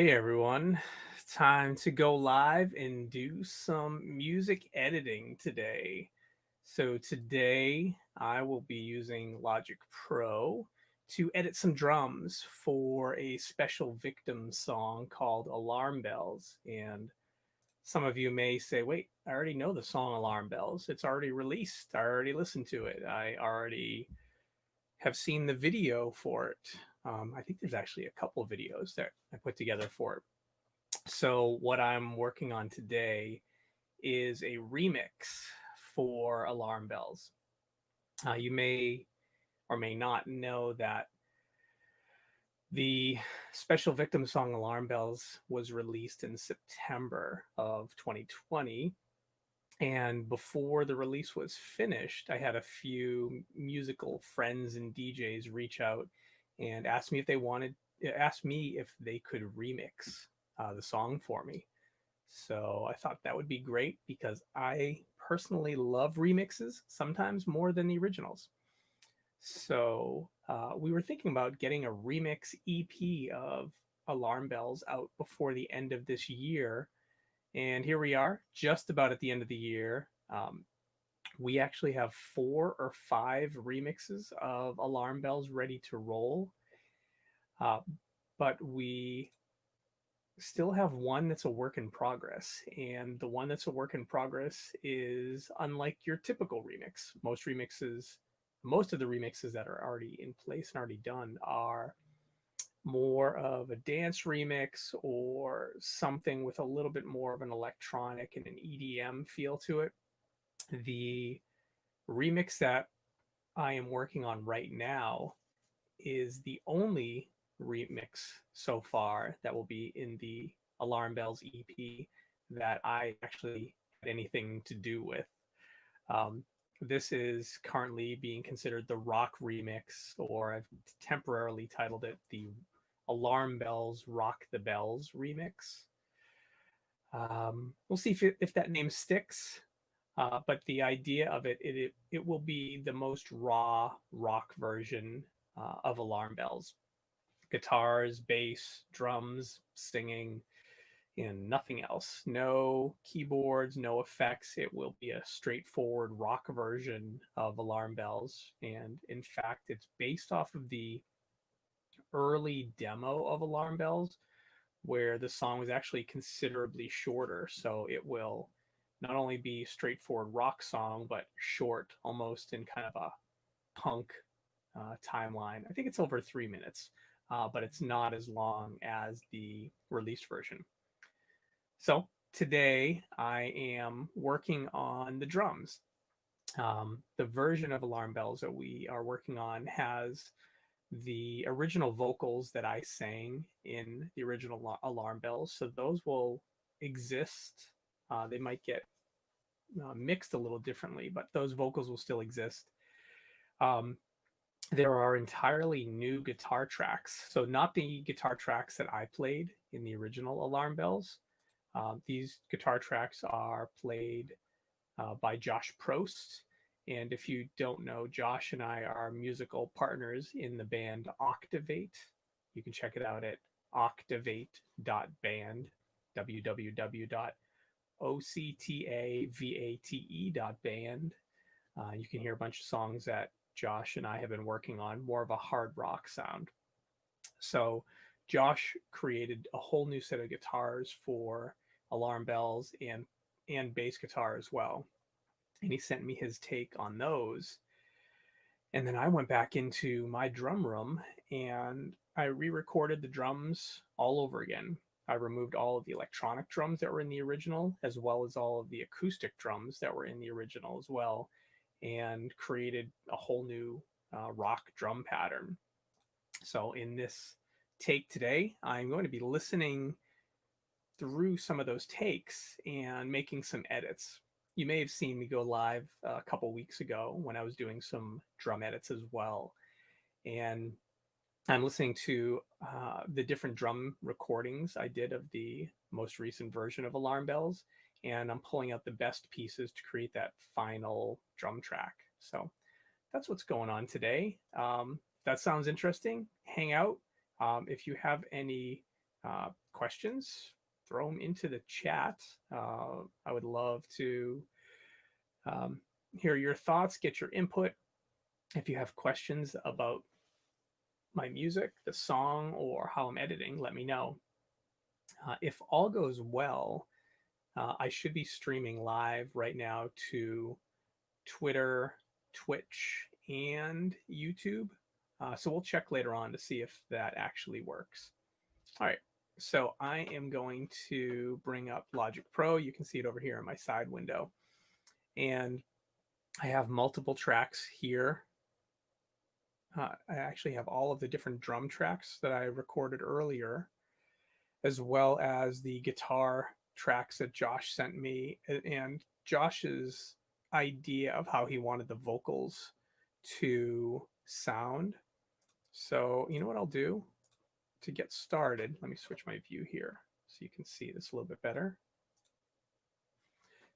Hey everyone, time to go live and do some music editing today. So, today I will be using Logic Pro to edit some drums for a special victim song called Alarm Bells. And some of you may say, wait, I already know the song Alarm Bells. It's already released. I already listened to it. I already have seen the video for it. I think there's actually a couple of videos that I put together for it. So, what I'm working on today is a remix for Alarm Bells. You may or may not know that the special victim song Alarm Bells was released in September of 2020. And before the release was finished, I had a few musical friends and DJs reach out and asked me if they could remix the song for me. So I thought that would be great because I personally love remixes sometimes more than the originals. So we were thinking about getting a remix EP of Alarm Bells out before the end of this year. And here we are, just about at the end of the year. We actually have 4 or 5 remixes of Alarm Bells ready to roll. Uh, but we still have one that's a work in progress. And the one that's a work in progress is unlike your typical remix. Most of the remixes that are already in place and already done are more of a dance remix or something with a little bit more of an electronic and an EDM feel to it. The remix that I am working on right now is the only remix so far that will be in the Alarm Bells EP that I actually had anything to do with. Um, this is currently being considered the rock remix, or I've temporarily titled it the Alarm Bells Rock the Bells remix. We'll see if that name sticks. But the idea of it will be the most raw rock version of Alarm Bells. Guitars, bass, drums, singing, and nothing else. No keyboards, no effects. It will be a straightforward rock version of Alarm Bells. And in fact, it's based off of the early demo of Alarm Bells, where the song was actually considerably shorter. So it will not only be a straightforward rock song, but short, almost in kind of a punk timeline. I think it's over 3 minutes, but it's not as long as the released version. So today I am working on the drums. The version of Alarm Bells that we are working on has the original vocals that I sang in the original Alarm Bells. So those will exist. They might get mixed a little differently, but those vocals will still exist. Um, there are entirely new guitar tracks. So, not the guitar tracks that I played in the original Alarm Bells. These guitar tracks are played by Josh Prost. And if you don't know, Josh and I are musical partners in the band Octavate. You can check it out at octavate.band, www.octavate.band. You can hear a bunch of songs that Josh and I have been working on, more of a hard rock sound. So, Josh created a whole new set of guitars for Alarm Bells and bass guitar as well. And he sent me his take on those. And then I went back into my drum room and I re recorded the drums all over again. I removed all of the electronic drums that were in the original, as well as all of the acoustic drums that were in the original as well, and created a whole new rock drum pattern. So, in this take today, I'm going to be listening through some of those takes and making some edits. You may have seen me go live a couple weeks ago when I was doing some drum edits as well. And I'm listening to the different drum recordings I did of the most recent version of Alarm Bells, and I'm pulling out the best pieces to create that final drum track. So that's what's going on today. That sounds interesting. Hang out. If you have any questions, throw them into the chat. I would love to hear your thoughts, get your input. If you have questions about my music, the song, or how I'm editing, let me know. If all goes well, I should be streaming live right now to Twitter, Twitch, and YouTube. So we'll check later on to see if that actually works. All right, so I am going to bring up Logic Pro. You can see it over here in my side window. And I have multiple tracks here. I actually have all of the different drum tracks that I recorded earlier, as well as the guitar tracks that Josh sent me, and Josh's idea of how he wanted the vocals to sound. So you know what I'll do to get started? Let me switch my view here so you can see this a little bit better.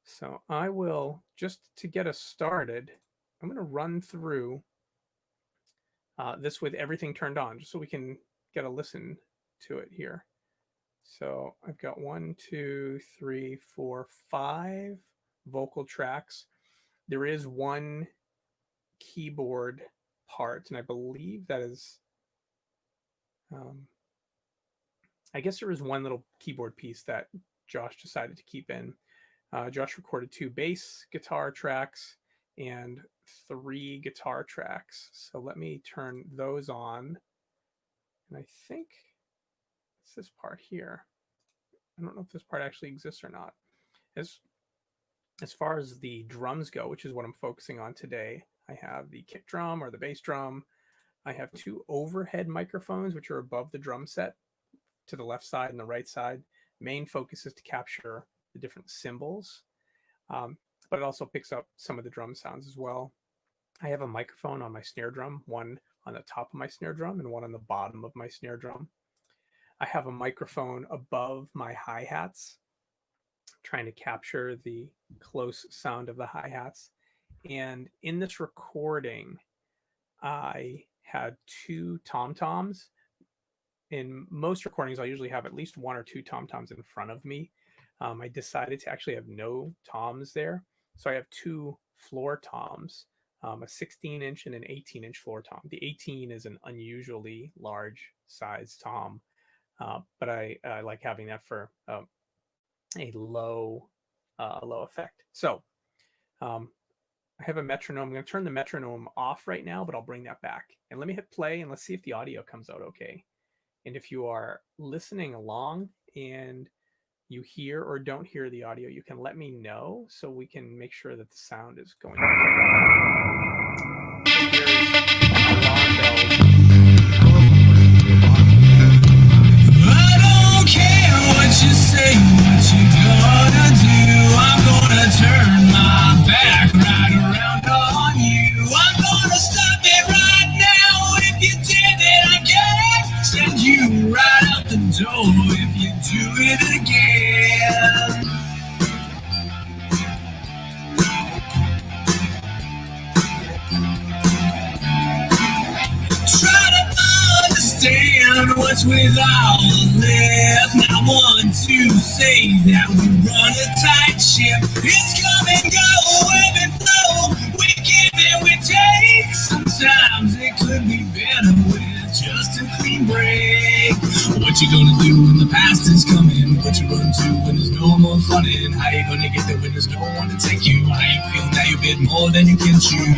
So I will, just to get us started, I'm going to run through this with everything turned on, just so we can get a listen to it here. So I've got 1, 2, 3, 4, 5 vocal tracks. There is one keyboard part, and I believe that is, I guess there was one little keyboard piece that Josh decided to keep in. Josh recorded 2 bass guitar tracks and 3 guitar tracks. So let me turn those on. And I think it's this part here. I don't know if this part actually exists or not. As far as the drums go, which is what I'm focusing on today, I have the kick drum or the bass drum. I have 2 overhead microphones, which are above the drum set to the left side and the right side. Main focus is to capture the different cymbals, but it also picks up some of the drum sounds as well. I have a microphone on my snare drum, one on the top of my snare drum and one on the bottom of my snare drum. I have a microphone above my hi-hats, trying to capture the close sound of the hi-hats. And in this recording, I had 2 tom-toms. In most recordings, I'll usually have at least 1 or 2 tom-toms in front of me. I decided to actually have no toms there. So I have 2 floor toms, a 16-inch and an 18-inch floor tom. The 18 is an unusually large size tom, but I like having that for a low effect. So I have a metronome. I'm going to turn the metronome off right now, but I'll bring that back. And let me hit play and let's see if the audio comes out okay. And if you are listening along and you hear or don't hear the audio, you can let me know so we can make sure that the sound is going okay. So here's alarm bells. I don't care what you say, what you gonna do. I'm gonna turn my back right around on you. I'm gonna stop it right now. If you did it, I can't send you right out the door if you do it again. Try to understand what's with all the left. Not want to say that we run a tight ship. It's come and go, ebb and flow. We give and we take. Sometimes it could be better with just a clean break. What you gonna do when the past is coming? What you run to when there's no more running? How you gonna get there when there's no one to take you? How you feel now you bit more than you can chew?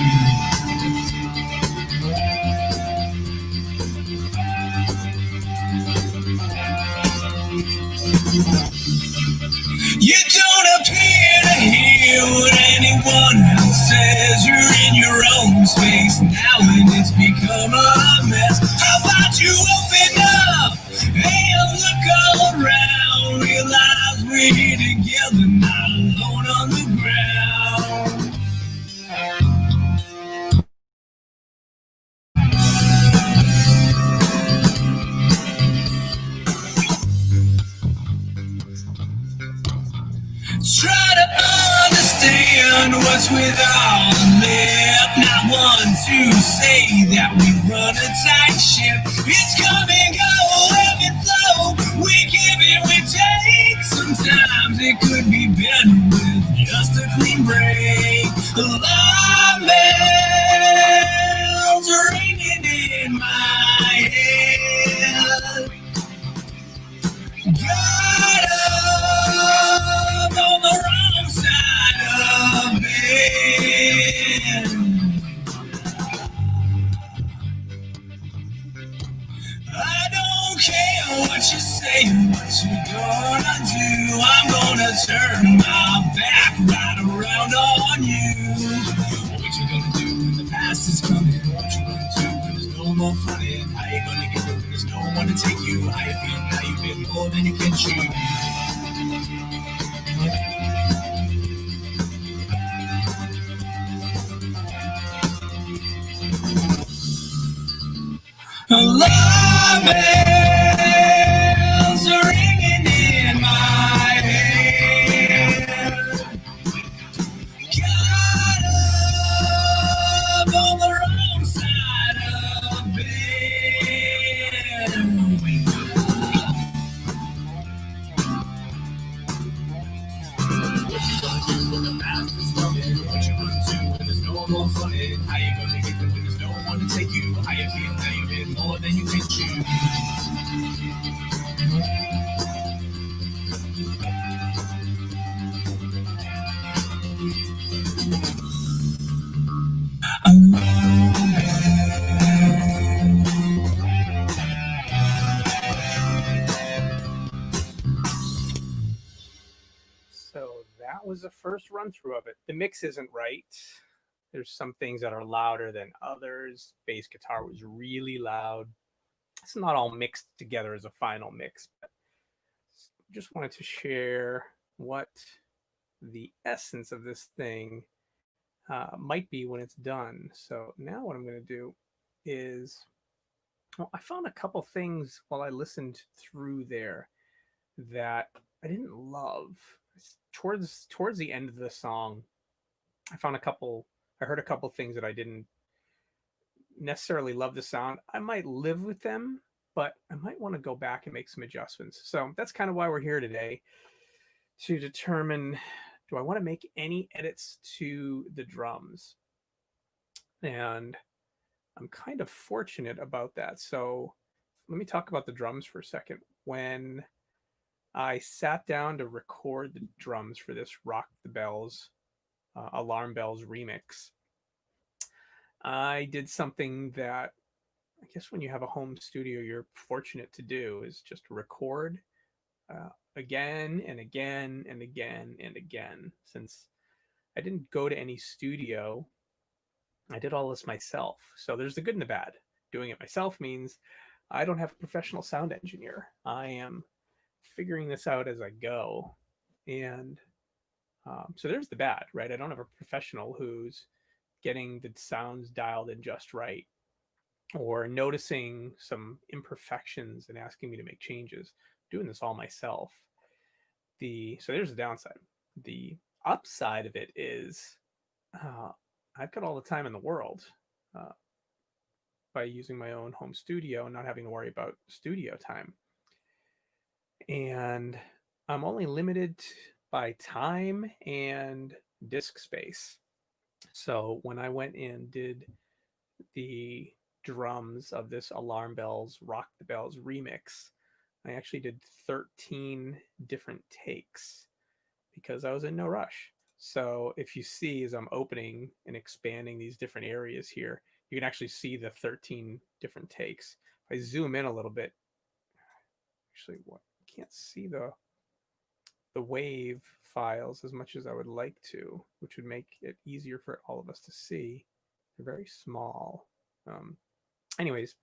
You don't appear to hear what anyone else says. You're in your own space now and it's become a mess. How about you open up and look all around? Realize we're here together, not alone on the ground. Try to understand what's with all the left. Not one to say that we run a tight ship. It's come and go, ebb and flow. We it could be better with just a clean break. Alarm bells are ringing in my head. Got up on the wrong side of bed. I don't care what you say, what you gonna do. I'm gonna turn my back right around on you. What you gonna do when the past is coming? What you gonna do when there's no more fronting? How you gonna get through when there's no one to take you? How you feel now you've been more than you can chew? Alarm bells are ringing in my head. Got up on the wrong side of bed. What you gonna do when the past is coming? What you gonna do when there's no more fronting? How you gonna get through when there's no one to take you? How you feel now you've been more than you can chew? So that was the first run through of it. The mix isn't right. There's some things that are louder than others. Bass guitar was really loud. It's not all mixed together as a final mix, but just wanted to share what the essence of this thing might be when it's done. So now what I'm going to do is, well, I found a couple things while I listened through there that I didn't love. Towards the end of the song, I heard a couple things that I didn't necessarily love the sound. I might live with them, but I might want to go back and make some adjustments. So that's kind of why we're here today, to determine, do I want to make any edits to the drums? And I'm kind of fortunate about that. So let me talk about the drums for a second. When I sat down to record the drums for this Rock the Bells, Alarm Bells remix, I did something that I guess when you have a home studio, you're fortunate to do, is just record again and again and again and again. Since I didn't go to any studio, I did all this myself. So there's the good and the bad. Doing it myself means I don't have a professional sound engineer. I am figuring this out as I go. And so there's the bad, right? I don't have a professional who's getting the sounds dialed in just right, or noticing some imperfections and asking me to make changes. Doing this all myself. So there's the downside. The upside of it is I've got all the time in the world by using my own home studio and not having to worry about studio time. And I'm only limited by time and disk space. So when I went and did the drums of this Alarm Bells Rock the Bells remix, I actually did 13 different takes because I was in no rush. So if you see, as I'm opening and expanding these different areas here, you can actually see the 13 different takes. If I zoom in a little bit, actually, what, can't see the wave files as much as I would like to, which would make it easier for all of us to see. They're very small. Anyways,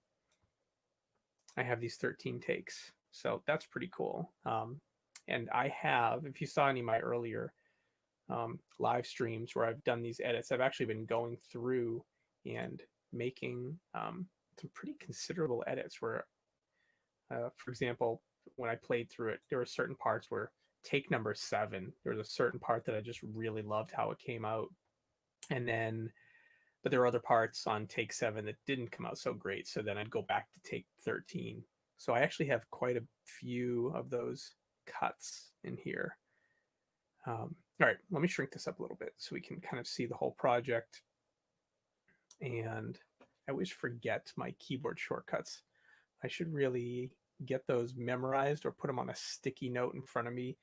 I have these 13 takes, so that's pretty cool. And I have, if you saw any of my earlier live streams where I've done these edits, I've actually been going through and making some pretty considerable edits where, for example, when I played through it, there were certain parts where take number 7, there was a certain part that I just really loved how it came out. And then, but there were other parts on take 7 that didn't come out so great. So then I'd go back to take 13. So I actually have quite a few of those cuts in here. All right, let me shrink this up a little bit so we can kind of see the whole project. And I always forget my keyboard shortcuts. I should really get those memorized or put them on a sticky note in front of me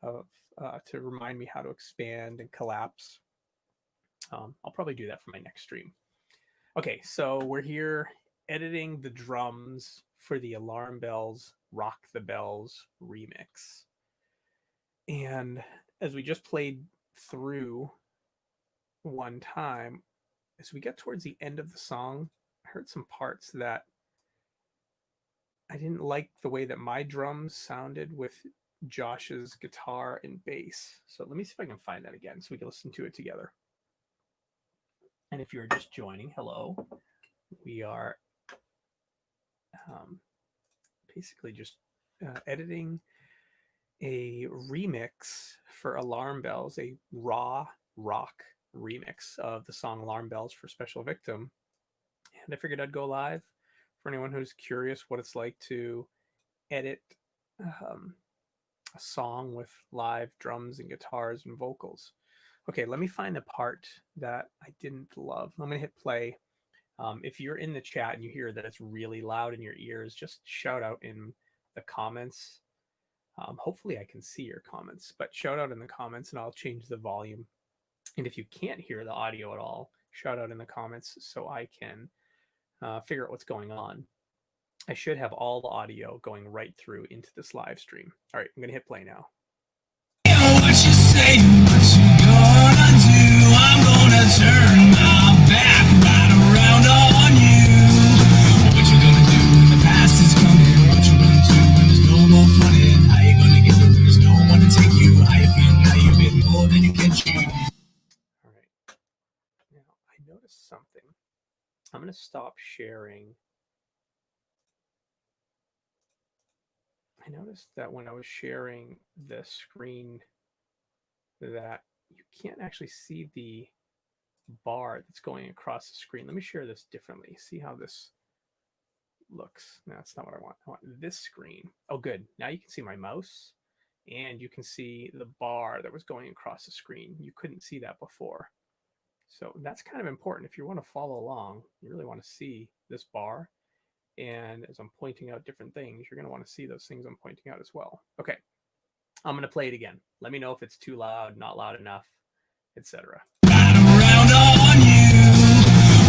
to remind me how to expand and collapse. I'll probably do that for my next stream. Okay, so we're here editing the drums for the Alarm Bells Rock the Bells remix. And as we just played through one time, as we get towards the end of the song, I heard some parts that I didn't like the way that my drums sounded with Josh's guitar and bass. So let me see if I can find that again so we can listen to it together. And if you're just joining, hello. We are basically just editing a remix for Alarm Bells, a raw rock remix of the song Alarm Bells for Special Victim. And I figured I'd go live for anyone who's curious what it's like to edit a song with live drums and guitars and vocals. Okay, let me find a part that I didn't love. I'm going to hit play. If you're in the chat and you hear that it's really loud in your ears, just shout out in the comments. Hopefully I can see your comments, but shout out in the comments and I'll change the volume. And if you can't hear the audio at all, shout out in the comments so I can figure out what's going on. I should have all the audio going right through into this live stream. All right, I'm going to hit play now. What you say, what you gonna do? I'm gonna turn my back right around on you. What you gonna do when the past is coming? What you gonna do when there's no more funning? How you gonna get through? There's no one to take you. How you feel? How you been more than you can chew. All right. Now I noticed something. I'm going to stop sharing. I noticed that when I was sharing the screen that you can't actually see the bar that's going across the screen. Let me share this differently. See how this looks. No, that's not what I want. I want this screen. Oh, good. Now you can see my mouse and you can see the bar that was going across the screen. You couldn't see that before. So that's kind of important. If you want to follow along, you really want to see this bar. And as I'm pointing out different things, you're going to want to see those things I'm pointing out as well. Okay, I'm going to play it again. Let me know if it's too loud, not loud enough, etc. Around on you.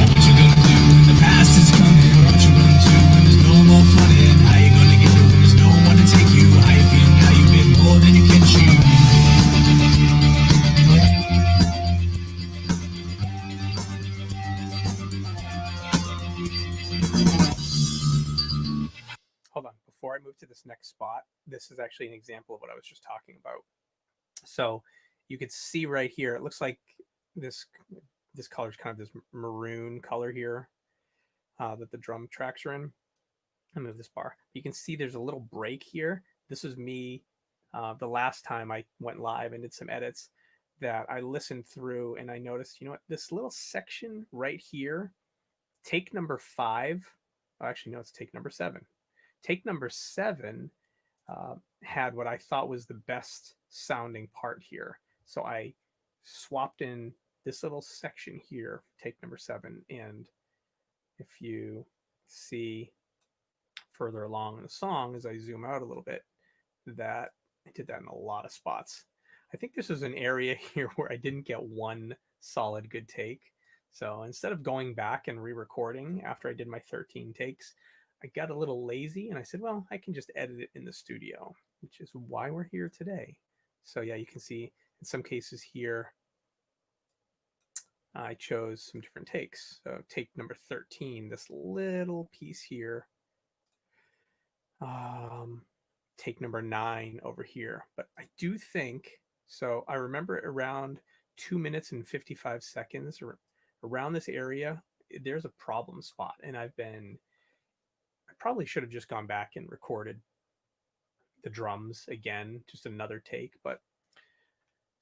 What you gonna do when the past is coming? What you gonna do when there's no more funning? How you gonna get through? There's no one to take you. How you feel? How you been more than you can chew. Hold on, before I move to this next spot, this is actually an example of what I was just talking about. So you could see right here, it looks like this color is kind of this maroon color here that the drum tracks are in. I'll move this bar. You can see there's a little break here. This is me the last time I went live and did some edits that I listened through and I noticed, you know what, this little section right here, take number 5, oh, actually no, it's take number 7. Take number 7 had what I thought was the best sounding part here. So I swapped in this little section here, take number 7. And if you see further along in the song, as I zoom out a little bit, that I did that in a lot of spots. I think this is an area here where I didn't get one solid good take. So instead of going back and re-recording after I did my 13 takes, I got a little lazy and I said, well, I can just edit it in the studio, which is why we're here today. So yeah, you can see in some cases here, I chose some different takes. So take number 13, this little piece here. Take number 9 over here. But I do think, so I remember around 2 minutes and 55 seconds around this area, there's a problem spot. And I probably should have just gone back and recorded the drums again, just another take, but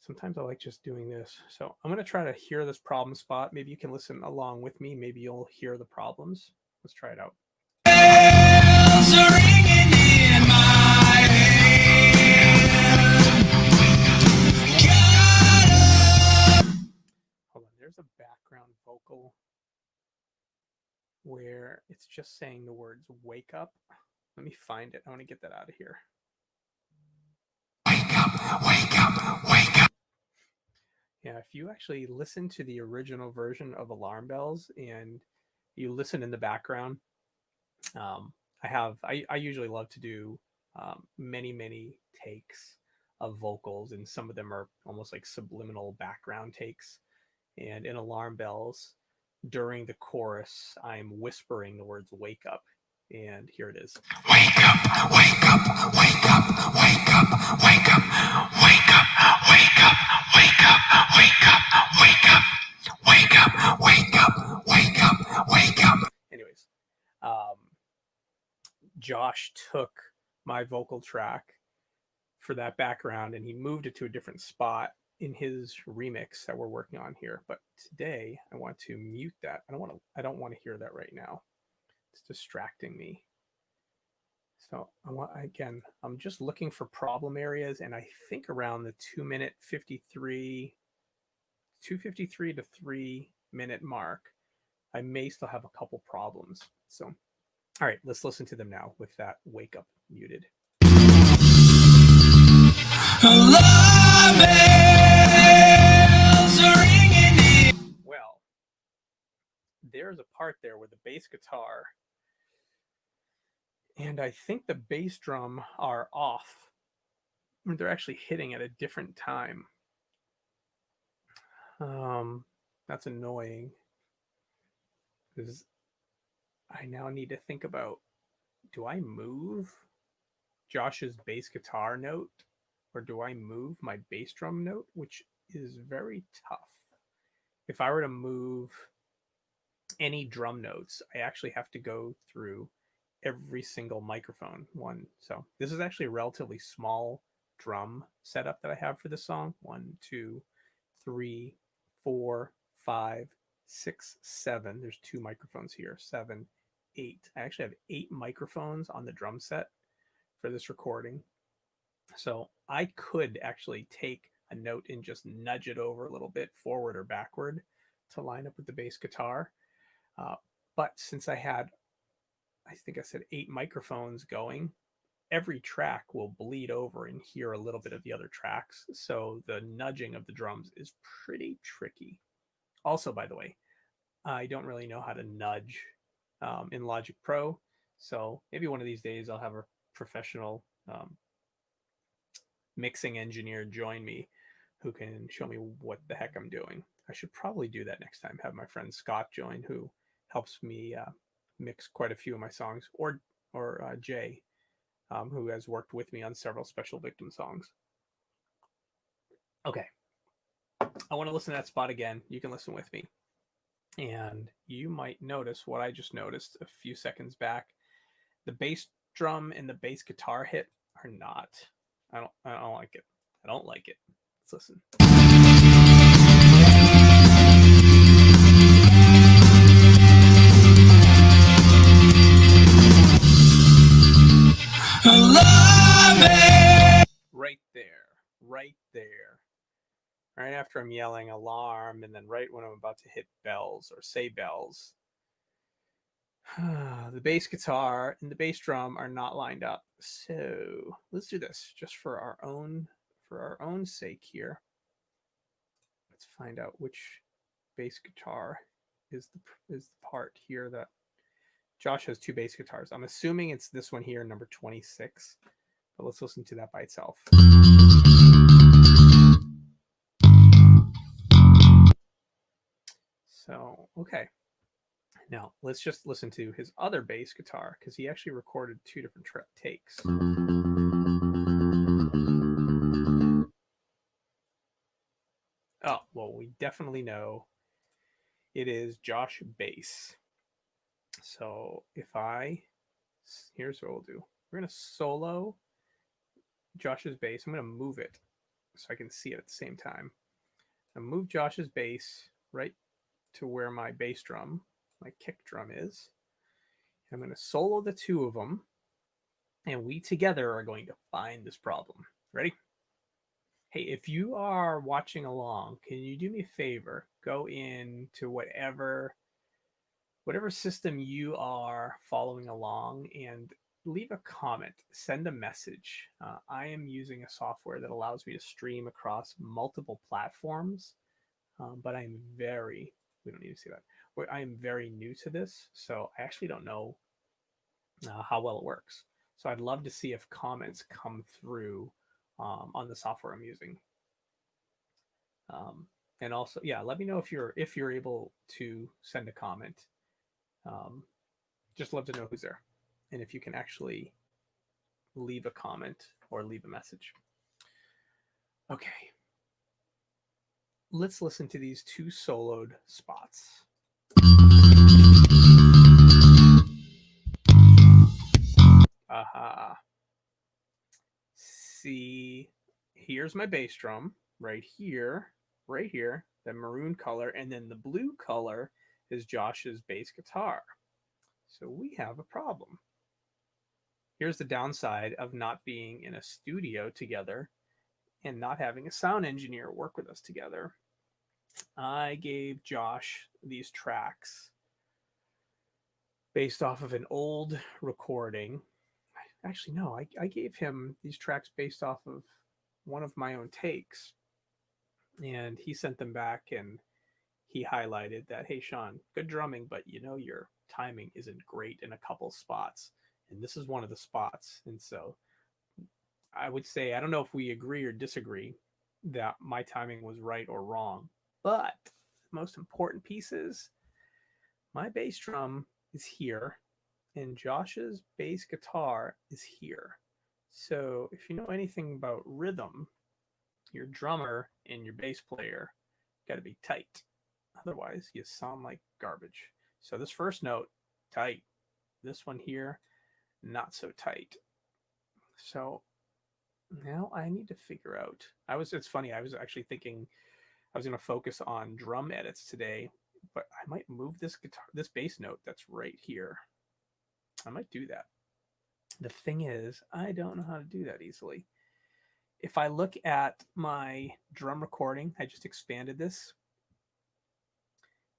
sometimes I like just doing this. So I'm going to try to hear this problem spot. Maybe you can listen along with me. Maybe you'll hear the problems. Let's try it out. Bells are ringing in my head. there's a background vocal where it's just saying the words wake up. Let me find it. I want to get that out of here. Wake up, wake up, wake up. Yeah, if you actually listen to the original version of Alarm Bells and you listen in the background, I usually love to do many takes of vocals, and some of them are almost like subliminal background takes. And in Alarm Bells, during the chorus, I'm whispering the words "wake up," and here it is. Wake up, wake up, wake up, wake up, wake up, wake up, wake up, wake up, wake up, wake up, wake up, wake up, wake up, wake up. Anyways, Josh took my vocal track for that background and he moved it to a different spot in his remix that we're working on here. But today I want to mute that. I don't want to hear that right now. It's distracting me. So I'm just looking for problem areas, and I think around the 2-minute 253 to 3-minute mark, I may still have a couple problems. So, all right, let's listen to them now with that wake up muted. Well, there's a part there with the bass guitar, and I think the bass drum are off. They're actually hitting at a different time. That's annoying because I now need to think about, do I move Josh's bass guitar note or do I move my bass drum note, which is very tough. If I were to move any drum notes, I actually have to go through every single microphone one. So this is actually a relatively small drum setup that I have for this song. 1, 2, 3, 4, 5, 6, 7. There's 2 microphones here. 7, 8. I actually have 8 microphones on the drum set for this recording. So I could actually take a note and just nudge it over a little bit forward or backward to line up with the bass guitar. But since I think I said 8 microphones going, every track will bleed over and hear a little bit of the other tracks. So the nudging of the drums is pretty tricky. Also, by the way, I don't really know how to nudge in Logic Pro. So maybe one of these days I'll have a professional mixing engineer join me who can show me what the heck I'm doing. I should probably do that next time. Have my friend Scott join, who helps me mix quite a few of my songs, or Jay, who has worked with me on several Special Victim songs. Okay, I want to listen to that spot again. You can listen with me, and you might notice what I just noticed a few seconds back. The bass drum and the bass guitar hit are not. I don't like it. I don't like it. Let's listen. Right there. Right after I'm yelling alarm, and then right when I'm about to hit bells or say bells, the bass guitar and the bass drum are not lined up. So let's do this just for our own sake here. Let's find out which bass guitar is the part here that Josh has 2 bass guitars. I'm assuming it's this one here, number 26. But let's listen to that by itself. So, okay. Now, let's just listen to his other bass guitar, because he actually recorded 2 different takes. Oh, well, we definitely know it is Josh bass. So, here's what we'll do. We're going to solo Josh's bass. I'm going to move it so I can see it at the same time. I'll move Josh's bass right to where my bass drum, my kick drum is. I'm going to solo the 2 of them, and we together are going to find this problem. Ready? Hey, if you are watching along, can you do me a favor? Go into whatever system you are following along and leave a comment, send a message. I am using a software that allows me to stream across multiple platforms, but we don't need to see that. I am very new to this, so I actually don't know how well it works. So I'd love to see if comments come through on the software I'm using. And also, yeah, let me know if you're able to send a comment. Just love to know who's there, and if you can actually leave a comment or leave a message. Okay, let's listen to these two soloed spots. Aha. See, here's my bass drum right here, the maroon color, and then the blue color is Josh's bass guitar. So we have a problem. Here's the downside of not being in a studio together and not having a sound engineer work with us together. I gave Josh these tracks based off of an old recording. Actually, no, I gave him these tracks based off of one of my own takes. And he sent them back and he highlighted that, hey, Sean, good drumming, but your timing isn't great in a couple spots. And this is one of the spots. And so I would say, I don't know if we agree or disagree that my timing was right or wrong, but the most important piece is my bass drum is here and Josh's bass guitar is here. So if you know anything about rhythm, your drummer and your bass player got to be tight. Otherwise, you sound like garbage. So this first note, tight. This one here, not so tight. So now I need to figure out. It's funny, I was actually thinking I was going to focus on drum edits today, but I might move this bass note that's right here. I might do that. The thing is, I don't know how to do that easily. If I look at my drum recording, I just expanded this,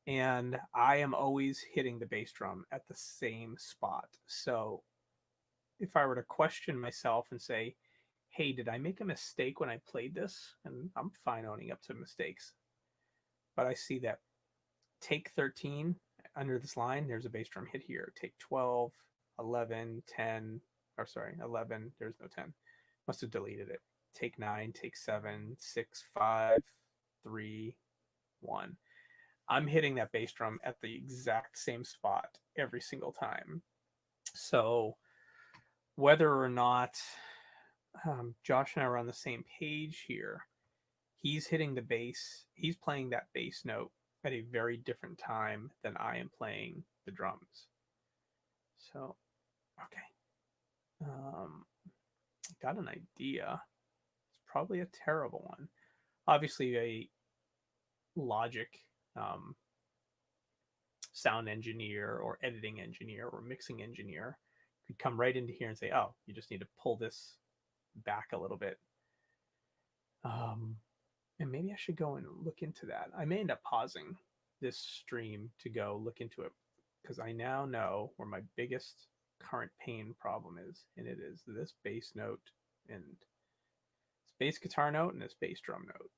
and I am always hitting the bass drum at the same spot. So if I were to question myself and say, hey, did I make a mistake when I played this? And I'm fine owning up to mistakes. But I see that take 13 under this line, there's a bass drum hit here. Take 12, 11, 10, or sorry, 11, there's no 10. Must have deleted it. Take 9, take 7, 6, 5, 3, 1. I'm hitting that bass drum at the exact same spot every single time. So whether or not Josh and I are on the same page here, he's hitting the bass, he's playing that bass note at a very different time than I am playing the drums. So, okay. Got an idea. It's probably a terrible one. Obviously, a Logic sound engineer or editing engineer or mixing engineer could come right into here and say, oh, you just need to pull this back a little bit. And maybe I should go and look into that. I may end up pausing this stream to go look into it because I now know where my biggest current pain problem is, and it is this bass note and this bass guitar note and this bass drum note.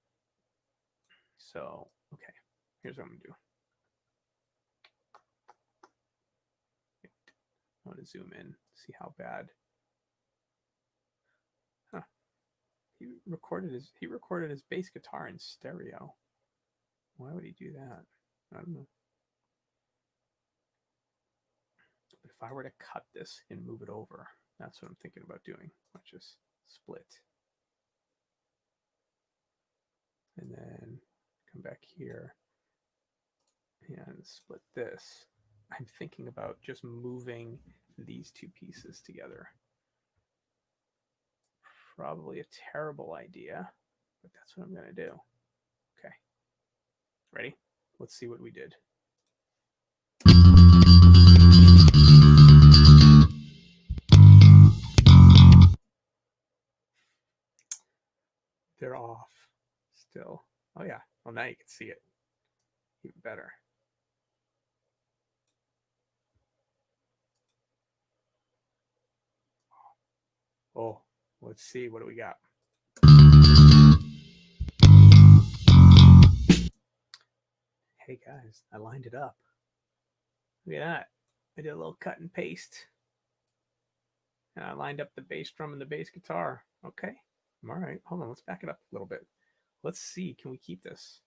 So, okay, here's what I'm gonna do. I want to zoom in, see how bad. Huh. He recorded his bass guitar in stereo. Why would he do that? I don't know. But if I were to cut this and move it over, that's what I'm thinking about doing. Let's just split. And then come back here and split this. I'm thinking about just moving these two pieces together. Probably a terrible idea, but that's what I'm going to do. Okay. Ready? Let's see what we did. They're off. still. Oh yeah. Well, now you can see it even better. Oh, let's see. What do we got? Hey guys, I lined it up. Look at that. I did a little cut and paste. And I lined up the bass drum and the bass guitar. Okay. All right. Hold on. Let's back it up a little bit. Let's see. Can we keep this?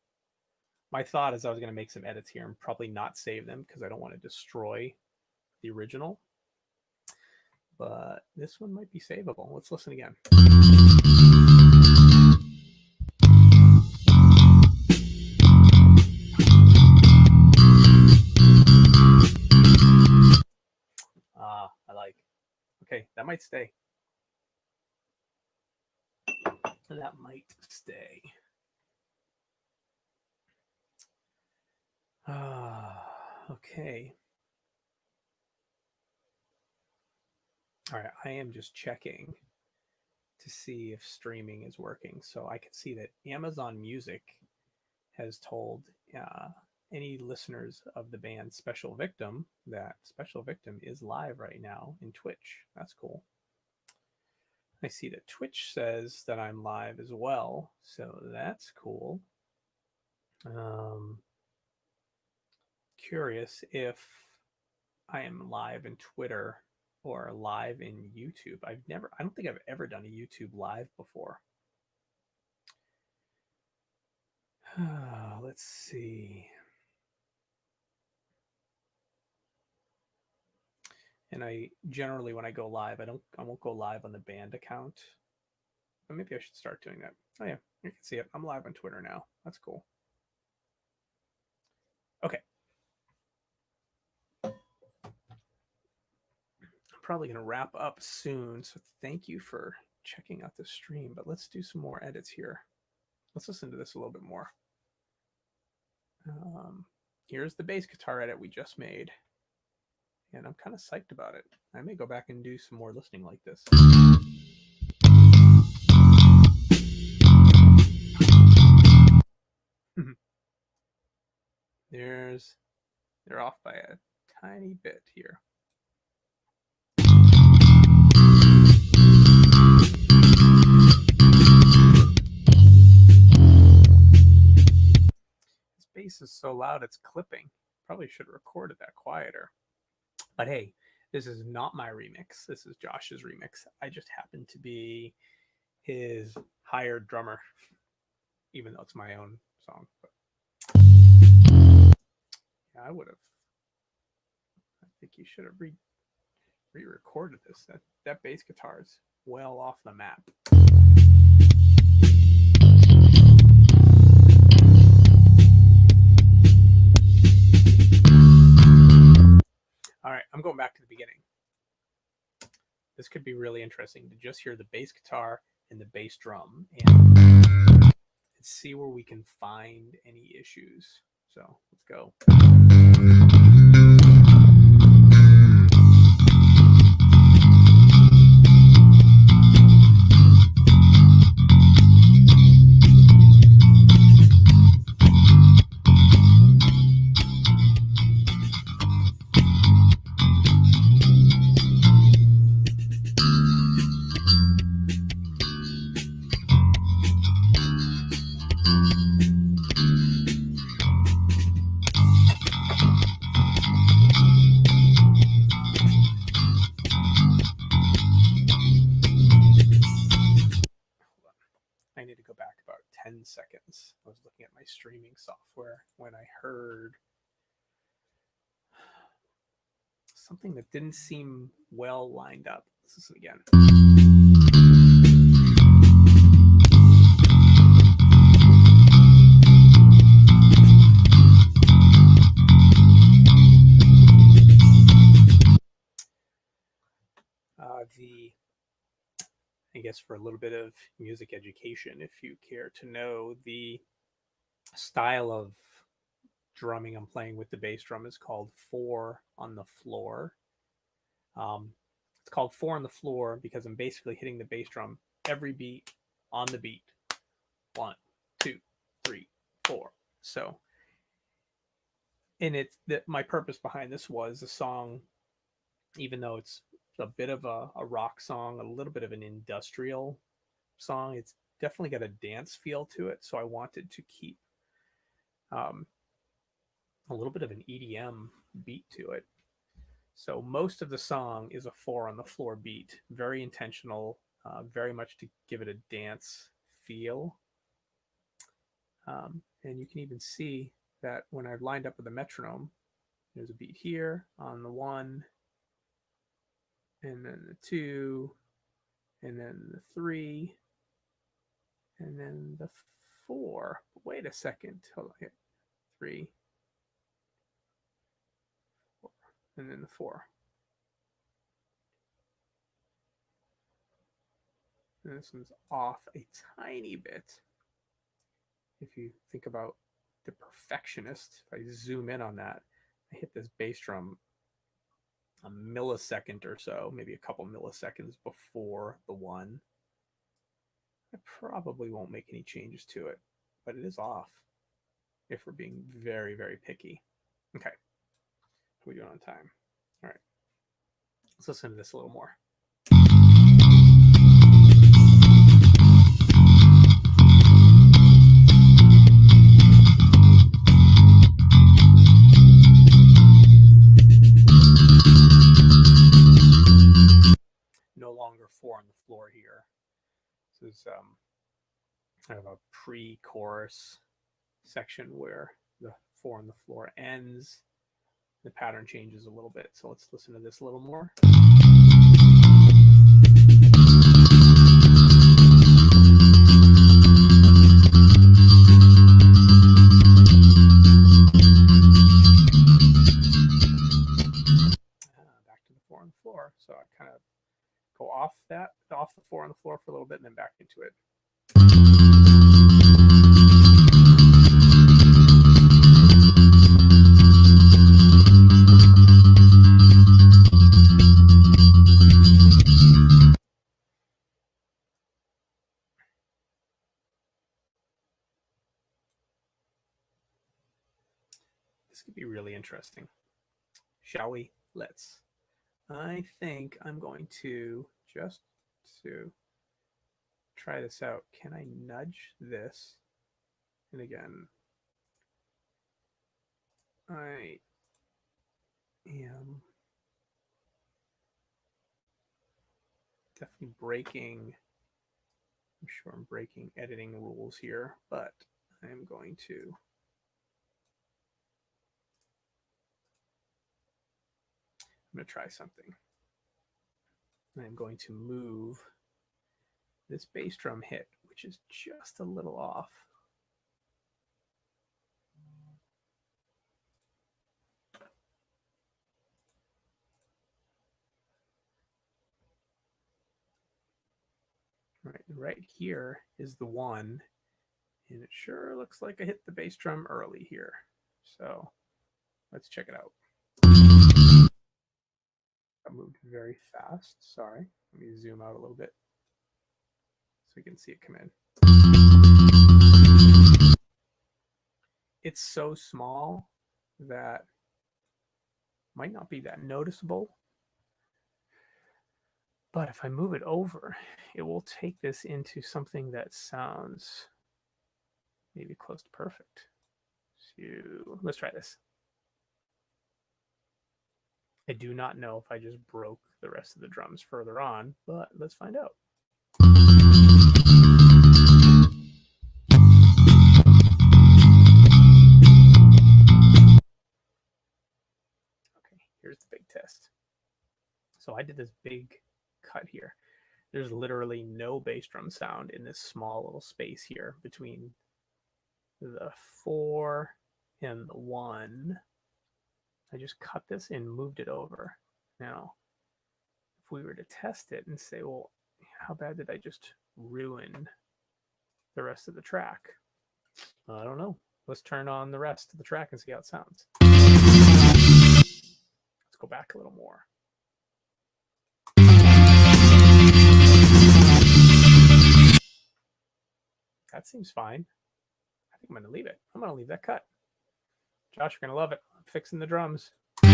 My thought is I was going to make some edits here and probably not save them because I don't want to destroy the original. But this one might be savable. Let's listen again. I like. Okay, that might stay. That might stay. Okay. All right, I am just checking to see if streaming is working. So I can see that Amazon Music has told any listeners of the band Special Victim that Special Victim is live right now in Twitch. That's cool. I see that Twitch says that I'm live as well, so that's cool. Curious if I am live in Twitter or live in YouTube. I don't think I've ever done a YouTube live before. Let's see. And I generally, when I go live, I won't go live on the band account. But maybe I should start doing that. Oh yeah, you can see it. I'm live on Twitter now. That's cool. Okay. I'm probably going to wrap up soon. So thank you for checking out the stream. But let's do some more edits here. Let's listen to this a little bit more. Here's the bass guitar edit we just made. And I'm kind of psyched about it. I may go back and do some more listening like this. They're off by a tiny bit here. This bass is so loud it's clipping. Probably should have recorded that quieter. But hey, this is not my remix. This is Josh's remix. I just happen to be his hired drummer, even though it's my own song. But yeah, I would have. I think you should have re-recorded this. That bass guitar is well off the map. All right, I'm going back to the beginning. This could be really interesting to just hear the bass guitar and the bass drum and see where we can find any issues. So let's go. I need to go back about 10 seconds. I was looking at my streaming software when I heard something that didn't seem well lined up. Let's listen again. I guess for a little bit of music education, if you care to know, the style of drumming I'm playing with the bass drum is called 4 on the floor. It's called 4 on the floor because I'm basically hitting the bass drum every beat on the beat. 1, 2, 3, 4. So, and it's that my purpose behind this was the song, even though it's a bit of a rock song, a little bit of an industrial song, it's definitely got a dance feel to it. So I wanted to keep a little bit of an EDM beat to it. So most of the song is a 4 on the floor beat, very intentional, very much to give it a dance feel. And you can even see that when I've lined up with the metronome, there's a beat here on the 1, and then the 2, and then the 3, and then the 4. Wait a second. Hold on here. 3, 4, and then the 4. And this one's off a tiny bit. If you think about the Perfectionist, if I zoom in on that, I hit this bass drum a millisecond or so, maybe a couple milliseconds before the 1. I probably won't make any changes to it, but it is off if we're being very, very picky. Okay. How are we doing on time? All right. Let's listen to this a little more. No longer 4 on the floor here. This is kind of a pre-chorus section where the 4 on the floor ends. The pattern changes a little bit. So let's listen to this a little more. Back to the 4 on the floor. So I kind of go off the 4 on the floor for a little bit and then back into it. This could be really interesting. Shall we? Let's. I think I'm going to just to try this out. Can I nudge this? And again, I am definitely breaking, I'm sure I'm breaking editing rules here, but I'm going to try something. I'm going to move this bass drum hit, which is just a little off. Right here is the 1, and it sure looks like I hit the bass drum early here. So let's check it out. I moved very fast. Sorry. Let me zoom out a little bit so you can see it come in. It's so small that might not be that noticeable. But if I move it over, it will take this into something that sounds maybe close to perfect. So let's try this. I do not know if I just broke the rest of the drums further on, but let's find out. Okay, here's the big test. So I did this big cut here. There's literally no bass drum sound in this small little space here between the 4 and the 1. I just cut this and moved it over. Now, if we were to test it and say, well, how bad did I just ruin the rest of the track? I don't know. Let's turn on the rest of the track and see how it sounds. Let's go back a little more. That seems fine. I think I'm going to leave it. I'm going to leave that cut. Josh, you're going to love it. I'm fixing the drums. You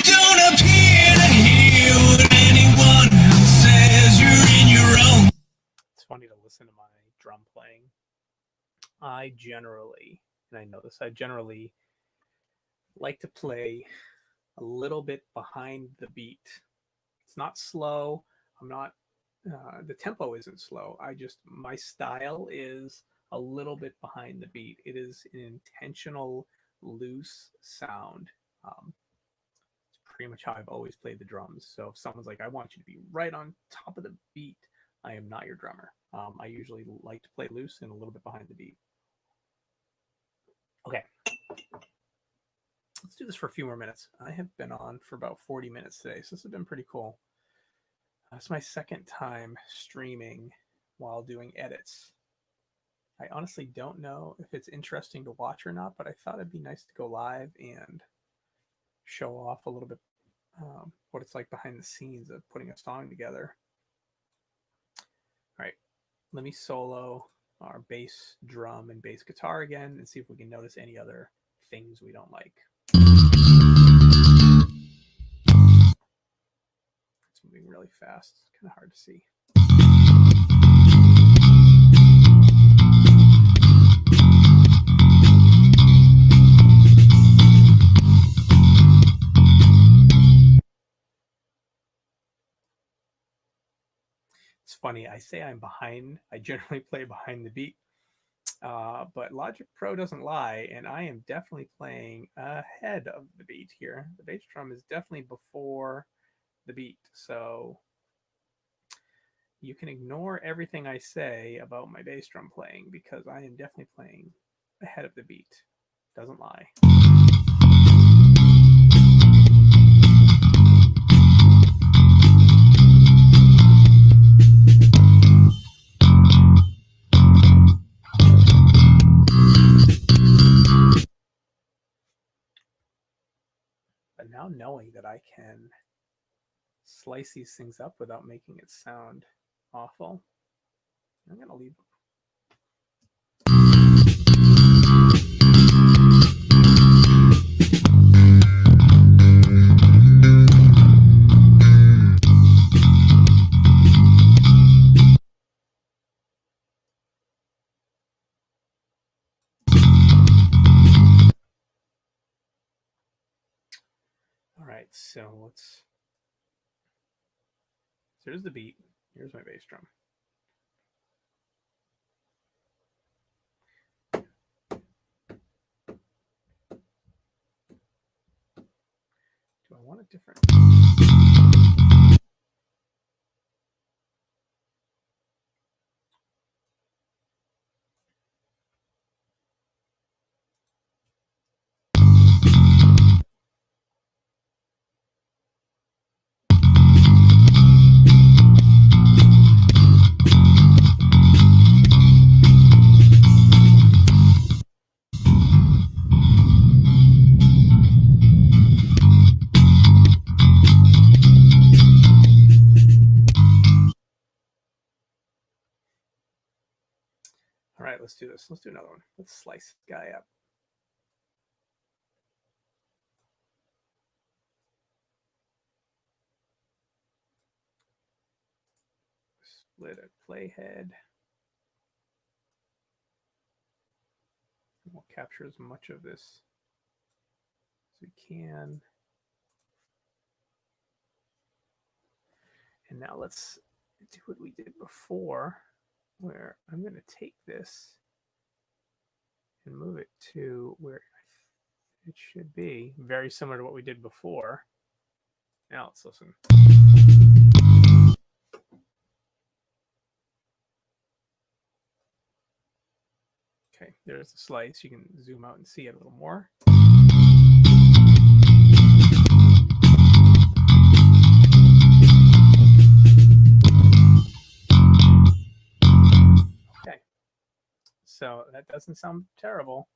don't appear to hear what anyone else says. You're in your own. It's funny to listen to my drum playing. I generally like to play a little bit behind the beat. It's not slow. I'm not, the tempo isn't slow. My style is a little bit behind the beat. It is an intentional, loose sound. It's pretty much how I've always played the drums. So if someone's like, I want you to be right on top of the beat, I am not your drummer. I usually like to play loose and a little bit behind the beat. Okay. Let's do this for a few more minutes. I have been on for about 40 minutes today, so this has been pretty cool. It's my second time streaming while doing edits. I honestly don't know if it's interesting to watch or not, but I thought it'd be nice to go live and show off a little bit what it's like behind the scenes of putting a song together. All right, let me solo our bass drum and bass guitar again and see if we can notice any other things we don't like. It's moving really fast. It's kind of hard to see. It's funny, I say I'm behind. I generally play behind the beat, but Logic Pro doesn't lie, and I am definitely playing ahead of the beat here. The bass drum is definitely before the beat, so you can ignore everything I say about my bass drum playing because I am definitely playing ahead of the beat. Doesn't lie. But now knowing that I can slice these things up without making it sound awful, I'm going to leave them. All right, so here's the beat. Here's my bass drum. Do I want it different? All right, let's do this. Let's do another one. Let's slice this guy up. Split a playhead. We'll capture as much of this as we can. And now let's do what we did before, where I'm going to take this and move it to where it should be. Very similar to what we did before. Now let's listen. Okay, there's the slice. You can zoom out and see it a little more. Okay, so that doesn't sound terrible.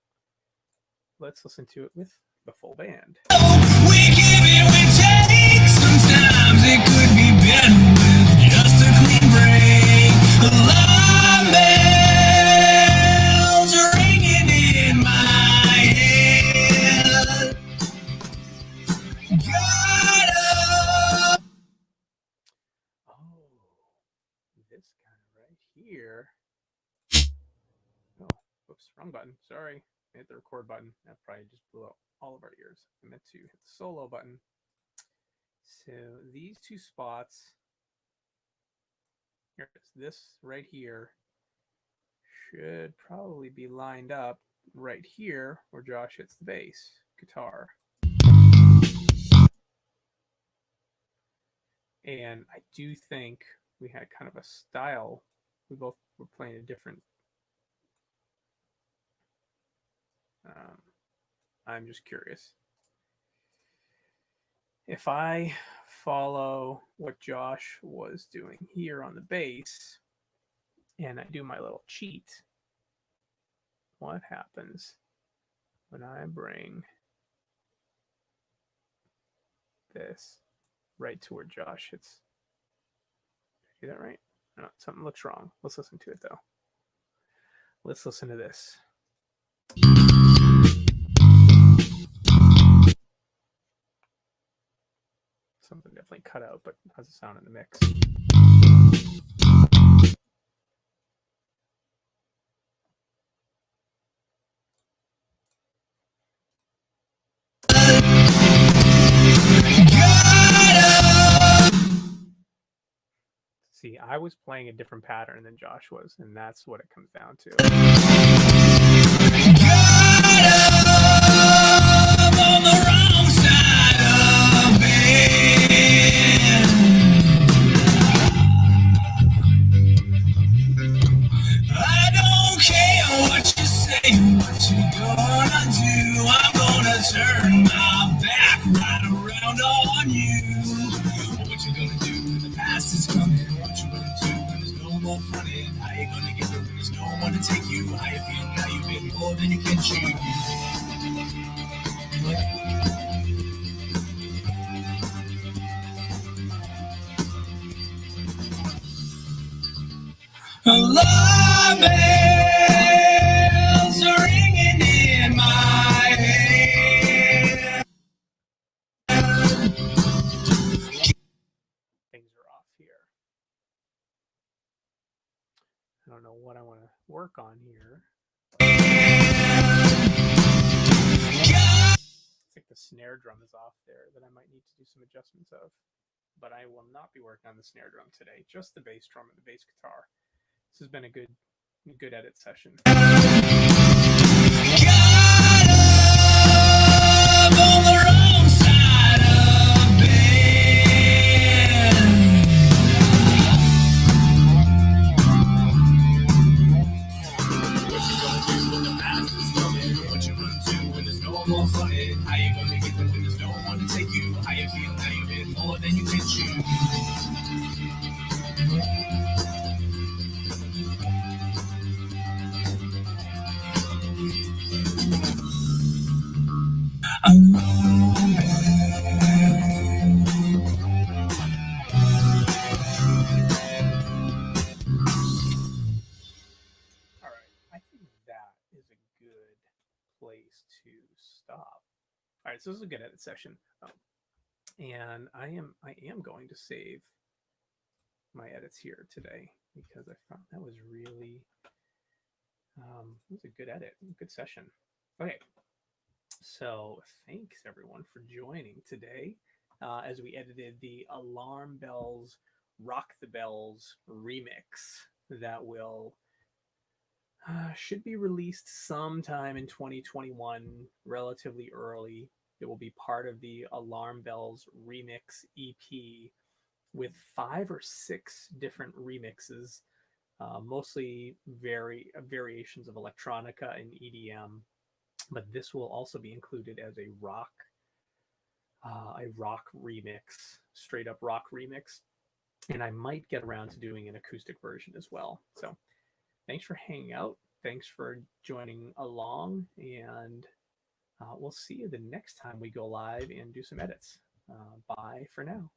Let's listen to it with the full band. We give it, we take. Sometimes it could be better with just a clean break. Oh, this guy right here. Oh, whoops, wrong button. Sorry. I hit the record button. That probably just blew out all of our ears. I meant to hit the solo button. So these two spots, here it is. This right here should probably be lined up right here where Josh hits the bass guitar. And I do think we had kind of a style. We both were playing a different. I'm just curious. If I follow what Josh was doing here on the bass and I do my little cheat, what happens when I bring this right to where Josh hits? Did I do that right? No, something looks wrong. Let's listen to it though. Let's listen to this. Something definitely cut out, but has a sound in the mix. See, I was playing a different pattern than Josh was, and that's what it comes down to. On the wrong side of it. I don't care what you say, what you gonna do. I'm gonna turn my back right around on you. What you gonna do when the past is coming? What you gonna do when there's no more running? How you gonna get through when there's no one to take you? How you feel now you've been more than you can chew? Alarm bells are ringing in my head. Things are off here. I don't know what I want to work on here. I think the snare drum is off there that I might need to do some adjustments of. But I will not be working on the snare drum today, just the bass drum and the bass guitar. This has been a good edit session. On the wrong side of it. What you gonna do when the past is coming? What you gonna do when there's no more running? How you gonna get there when there's no one to take you? How you feel now you've been more than you can chew? All right, I think that is a good place to stop. All right, so this is a good edit session, and I am going to save my edits here today because I found that was really it was a good edit, good session. Okay, so thanks everyone for joining today as we edited the Alarm Bells Rock the Bells remix that will should be released sometime in 2021, relatively early. It will be part of the Alarm Bells Remix EP with 5 or 6 different remixes, mostly variations of electronica and EDM. But this will also be included as a rock remix, straight up rock remix. And I might get around to doing an acoustic version as well. So thanks for hanging out. Thanks for joining along. And we'll see you the next time we go live and do some edits. Bye for now.